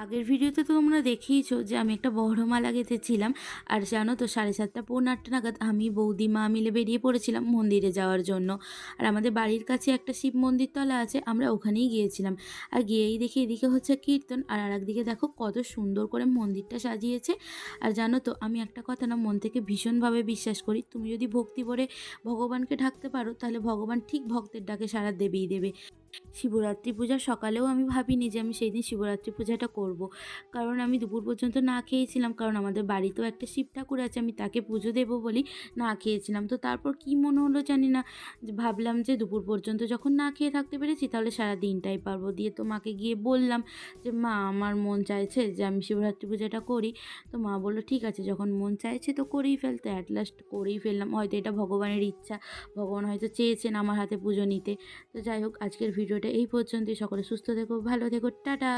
আগের ভিডিওতে তো তোমরা দেখেইছো যে আমি একটা বড়মালা গেঁথেছিলাম। আর জানো তো 7:30 পৌনে 8টা নাগাদ আমি বৌদি মা মিলে বেরিয়ে পড়েছিলাম মন্দিরে যাওয়ার জন্য। আর আমাদের বাড়ির কাছে একটা শিব মন্দির তলা আছে, আমরা ওখানেই গিয়েছিলাম। আর গিয়েই দেখি এদিকে হচ্ছে কীর্তন, আর আরেকদিকে দেখো কত সুন্দর করে মন্দিরটা সাজিয়েছে। আর জানো তো আমি একটা কথা না মন থেকে ভীষণভাবে বিশ্বাস করি, তুমি যদি ভক্তি ভরে ভগবানকে ডাকতে পারো তাহলে ভগবান ঠিক ভক্তের ডাকে সাড়া দেবেই দেবে। শিবরাত্রি পূজার সকালেও আমি ভাবিনি যে আমি সেই দিন শিবরাত্রি পূজাটা করব। কারণ আমি দুপুর পর্যন্ত না খেয়েছিলাম, কারণ আমাদের বাড়িতেও একটা শিব ঠাকুর আছে, আমি তাকে পুজো দেবো বলি না খেয়েছিলাম। তো তারপর কি মনে হলো জানি না, যে ভাবলাম যে দুপুর পর্যন্ত যখন না খেয়ে থাকতে পেরেছি তাহলে সারা দিনটাই পারবো। দিয়ে তো মাকে গিয়ে বললাম যে মা আমার মন চাইছে যে আমি শিবরাত্রি পূজাটা করি। তো মা বললো ঠিক আছে, যখন মন চাইছে তো করেই ফেলতে। অ্যাট লাস্ট করেই ফেললাম, হয়তো এটা ভগবানের ইচ্ছা, ভগবান হয়তো চেয়েছেন আমার হাতে পুজো নিতে। তো যাই হোক, আজকের ভিডিওটা এই পর্যন্তই। সকলে সুস্থ থেকো, ভালো থেকো, টাটা।